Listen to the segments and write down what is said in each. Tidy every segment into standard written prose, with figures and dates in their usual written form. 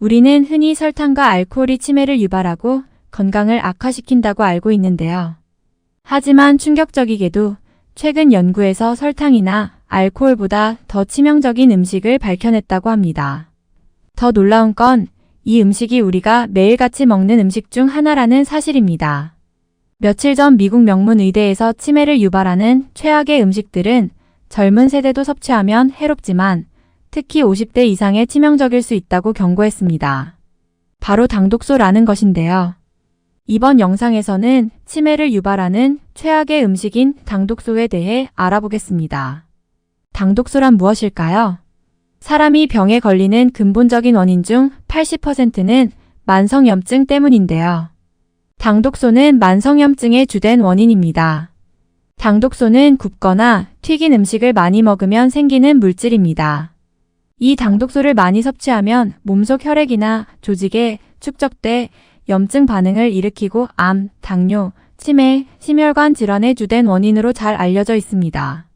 우리는 흔히 설탕과 알코올이 치매를 유발하고 건강을 악화시킨다고 알고 있는데요. 하지만 충격적이게도 최근 연구에서 설탕이나 알코올보다 더 치명적인 음식을 밝혀냈다고 합니다. 더 놀라운 건 이 음식이 우리가 매일같이 먹는 음식 중 하나라는 사실입니다. 며칠 전 미국 명문 의대에서 치매를 유발하는 최악의 음식들은 젊은 세대도 섭취하면 해롭지만 특히 50대 이상에 치명적일 수 있다고 경고했습니다. 바로 당독소라는 것인데요. 이번 영상에서는 치매를 유발하는 최악의 음식인 당독소에 대해 알아보겠습니다. 당독소란 무엇일까요? 사람이 병에 걸리는 근본적인 원인 중 80%는 만성염증 때문인데요. 당독소는 만성염증의 주된 원인입니다. 당독소는 굽거나 튀긴 음식을 많이 먹으면 생기는 물질입니다. 이 당독소를 많이 섭취하면 몸속 혈액이나 조직에 축적돼 염증 반응을 일으키고 암, 당뇨, 치매, 심혈관 질환의 주된 원인으로 잘 알려져 있습니다.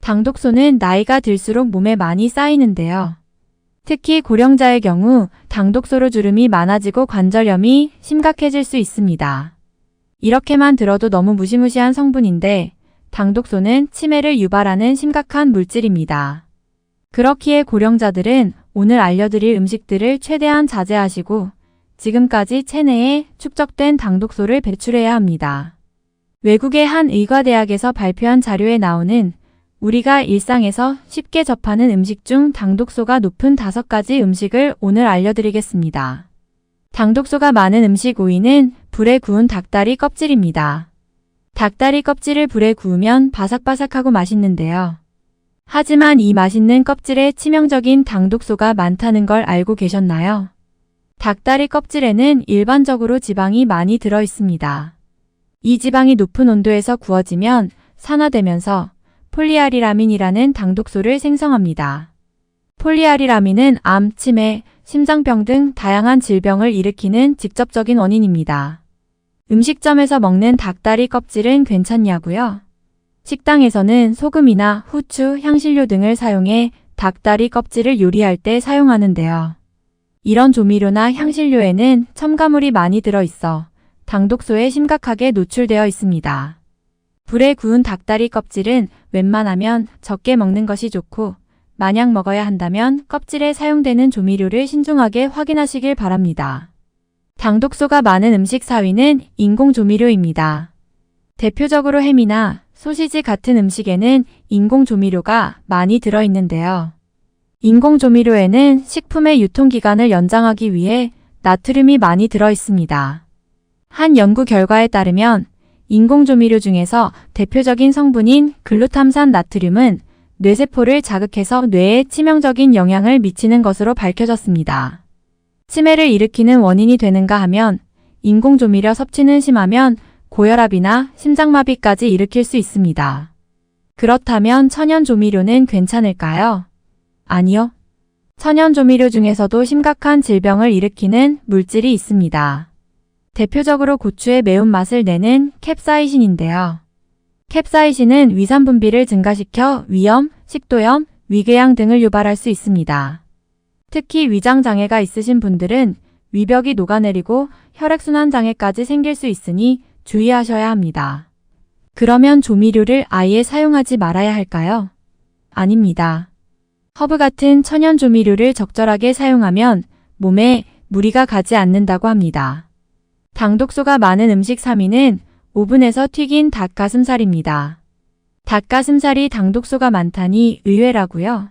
당독소는 나이가 들수록 몸에 많이 쌓이는데요. 특히 고령자의 경우 당독소로 주름이 많아지고 관절염이 심각해질 수 있습니다. 이렇게만 들어도 너무 무시무시한 성분인데 당독소는 치매를 유발하는 심각한 물질입니다. 그렇기에 고령자들은 오늘 알려드릴 음식들을 최대한 자제하시고 지금까지 체내에 축적된 당독소를 배출해야 합니다. 외국의 한 의과대학에서 발표한 자료에 나오는 우리가 일상에서 쉽게 접하는 음식 중 당독소가 높은 5가지 음식을 오늘 알려드리겠습니다. 당독소가 많은 음식 5위는 불에 구운 닭다리 껍질입니다. 닭다리 껍질을 불에 구우면 바삭바삭하고 맛있는데요. 하지만 이 맛있는 껍질에 치명적인 당독소가 많다는 걸 알고 계셨나요? 닭다리 껍질에는 일반적으로 지방이 많이 들어 있습니다. 이 지방이 높은 온도에서 구워지면 산화되면서 폴리아리라민이라는 당독소를 생성합니다. 폴리아리라민은 암, 치매, 심장병 등 다양한 질병을 일으키는 직접적인 원인입니다. 음식점에서 먹는 닭다리 껍질은 괜찮냐고요? 식당에서는 소금이나 후추, 향신료 등을 사용해 닭다리 껍질을 요리할 때 사용하는데요. 이런 조미료나 향신료에는 첨가물이 많이 들어있어 당독소에 심각하게 노출되어 있습니다. 불에 구운 닭다리 껍질은 웬만하면 적게 먹는 것이 좋고 만약 먹어야 한다면 껍질에 사용되는 조미료를 신중하게 확인하시길 바랍니다. 당독소가 많은 음식 4위는 인공조미료입니다. 대표적으로 햄이나 소시지 같은 음식에는 인공조미료가 많이 들어있는데요. 인공조미료에는 식품의 유통기간을 연장하기 위해 나트륨이 많이 들어있습니다. 한 연구 결과에 따르면 인공조미료 중에서 대표적인 성분인 글루탐산 나트륨은 뇌세포를 자극해서 뇌에 치명적인 영향을 미치는 것으로 밝혀졌습니다. 치매를 일으키는 원인이 되는가 하면 인공조미료 섭취는 심하면 고혈압이나 심장마비까지 일으킬 수 있습니다. 그렇다면 천연조미료는 괜찮을까요? 아니요. 천연조미료 중에서도 심각한 질병을 일으키는 물질이 있습니다. 대표적으로 고추의 매운맛을 내는 캡사이신인데요. 캡사이신은 위산 분비를 증가시켜 위염, 식도염, 위궤양 등을 유발할 수 있습니다. 특히 위장장애가 있으신 분들은 위벽이 녹아내리고 혈액순환 장애까지 생길 수 있으니 주의하셔야 합니다. 그러면 조미료를 아예 사용하지 말아야 할까요? 아닙니다. 허브 같은 천연 조미료를 적절하게 사용하면 몸에 무리가 가지 않는다고 합니다. 당독소가 많은 음식 3위는 오븐에서 튀긴 닭가슴살입니다. 닭가슴살이 당독소가 많다니 의외라고요?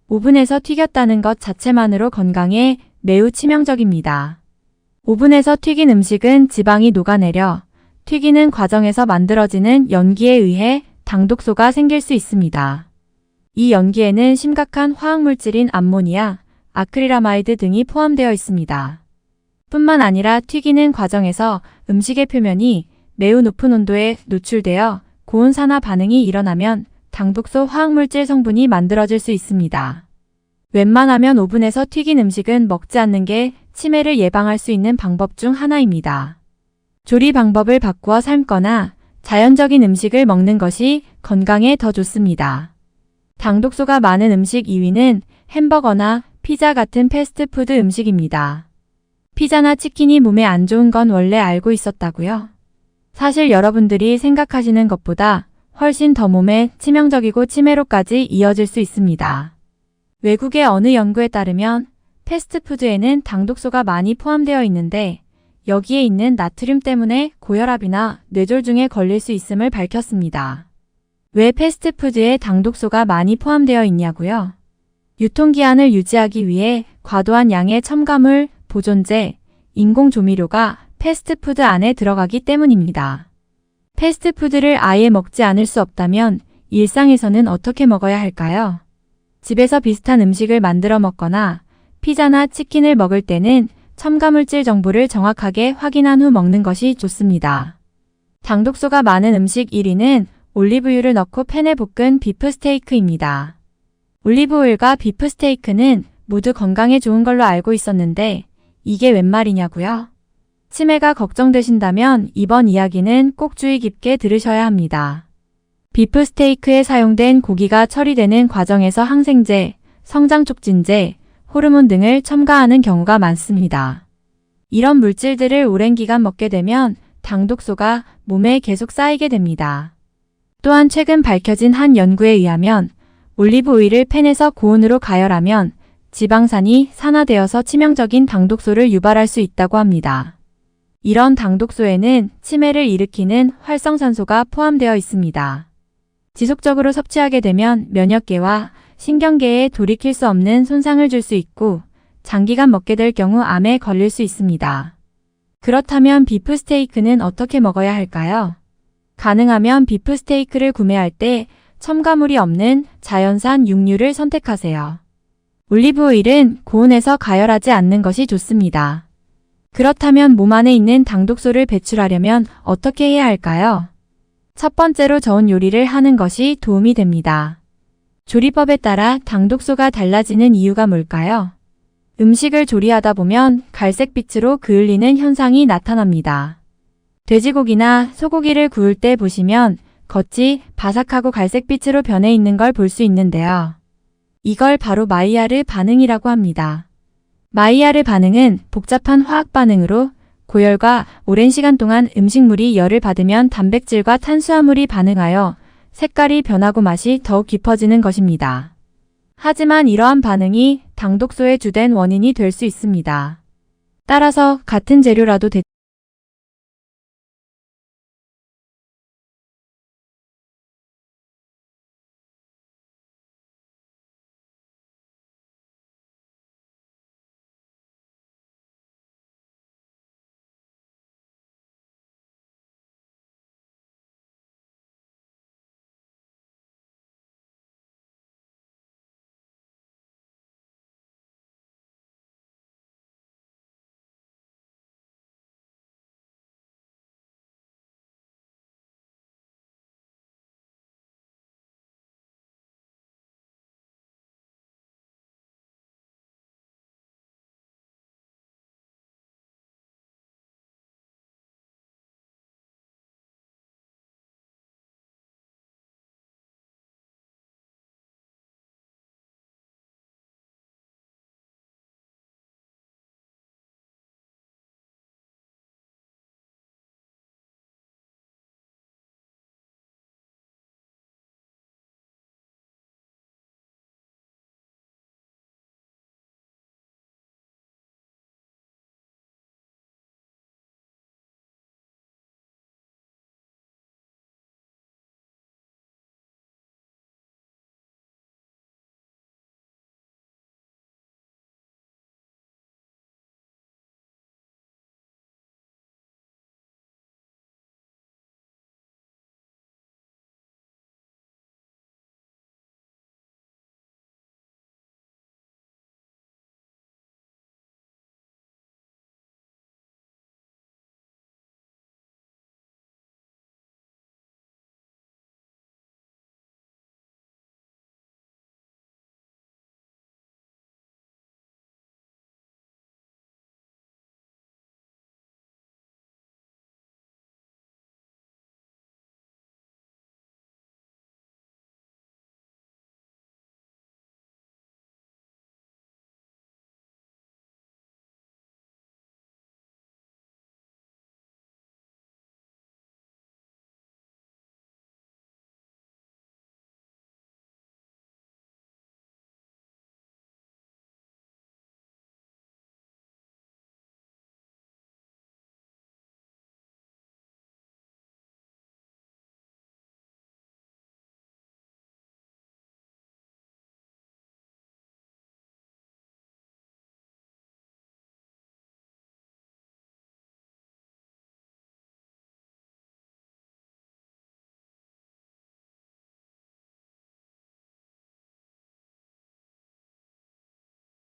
오븐에서 튀겼다는 것 자체만으로 건강에 매우 치명적입니다. 오븐에서 튀긴 음식은 지방이 녹아내려 튀기는 과정에서 만들어지는 연기에 의해 당독소가 생길 수 있습니다. 이 연기에는 심각한 화학물질인 암모니아, 아크릴아마이드 등이 포함되어 있습니다. 뿐만 아니라 튀기는 과정에서 음식의 표면이 매우 높은 온도에 노출되어 고온산화 반응이 일어나면 당독소 화학물질 성분이 만들어질 수 있습니다. 웬만하면 오븐에서 튀긴 음식은 먹지 않는 게 치매를 예방할 수 있는 방법 중 하나입니다. 조리 방법을 바꾸어 삶거나 자연적인 음식을 먹는 것이 건강에 더 좋습니다. 당독소가 많은 음식 2위는 햄버거나 피자 같은 패스트푸드 음식입니다. 피자나 치킨이 몸에 안 좋은 건 원래 알고 있었다고요? 사실 여러분들이 생각하시는 것보다 훨씬 더 몸에 치명적이고 치매로까지 이어질 수 있습니다. 외국의 어느 연구에 따르면 패스트푸드에는 당독소가 많이 포함되어 있는데 여기에 있는 나트륨 때문에 고혈압이나 뇌졸중에 걸릴 수 있음을 밝혔습니다. 왜 패스트푸드에 당독소가 많이 포함되어 있냐고요? 유통기한을 유지하기 위해 과도한 양의 첨가물, 보존제, 인공조미료가 패스트푸드 안에 들어가기 때문입니다. 패스트푸드를 아예 먹지 않을 수 없다면 일상에서는 어떻게 먹어야 할까요? 집에서 비슷한 음식을 만들어 먹거나 피자나 치킨을 먹을 때는 첨가물질 정보를 정확하게 확인한 후 먹는 것이 좋습니다. 당독소가 많은 음식 1위는 올리브유를 넣고 팬에 볶은 비프 스테이크입니다. 올리브오일과 비프 스테이크는 모두 건강에 좋은 걸로 알고 있었는데 이게 웬 말이냐고요? 치매가 걱정되신다면 이번 이야기는 꼭 주의 깊게 들으셔야 합니다. 비프 스테이크에 사용된 고기가 처리되는 과정에서 항생제, 성장촉진제, 호르몬 등을 첨가하는 경우가 많습니다. 이런 물질들을 오랜 기간 먹게 되면 당독소가 몸에 계속 쌓이게 됩니다. 또한 최근 밝혀진 한 연구에 의하면 올리브 오일을 팬에서 고온으로 가열하면 지방산이 산화되어서 치명적인 당독소를 유발할 수 있다고 합니다. 이런 당독소에는 치매를 일으키는 활성산소가 포함되어 있습니다. 지속적으로 섭취하게 되면 면역계와 신경계에 돌이킬 수 없는 손상을 줄 수 있고 장기간 먹게 될 경우 암에 걸릴 수 있습니다. 그렇다면 비프 스테이크는 어떻게 먹어야 할까요? 가능하면 비프 스테이크를 구매할 때 첨가물이 없는 자연산 육류를 선택하세요. 올리브 오일은 고온에서 가열하지 않는 것이 좋습니다. 그렇다면 몸 안에 있는 당독소를 배출하려면 어떻게 해야 할까요? 첫 번째로 저온 요리를 하는 것이 도움이 됩니다. 조리법에 따라 당독소가 달라지는 이유가 뭘까요? 음식을 조리하다 보면 갈색빛으로 그을리는 현상이 나타납니다. 돼지고기나 소고기를 구울 때 보시면 겉이 바삭하고 갈색빛으로 변해 있는 걸 볼 수 있는데요. 이걸 바로 마이야르 반응이라고 합니다. 마이야르 반응은 복잡한 화학 반응으로 고열과 오랜 시간 동안 음식물이 열을 받으면 단백질과 탄수화물이 반응하여 색깔이 변하고 맛이 더욱 깊어지는 것입니다. 하지만 이러한 반응이 당독소의 주된 원인이 될 수 있습니다. 따라서 같은 재료라도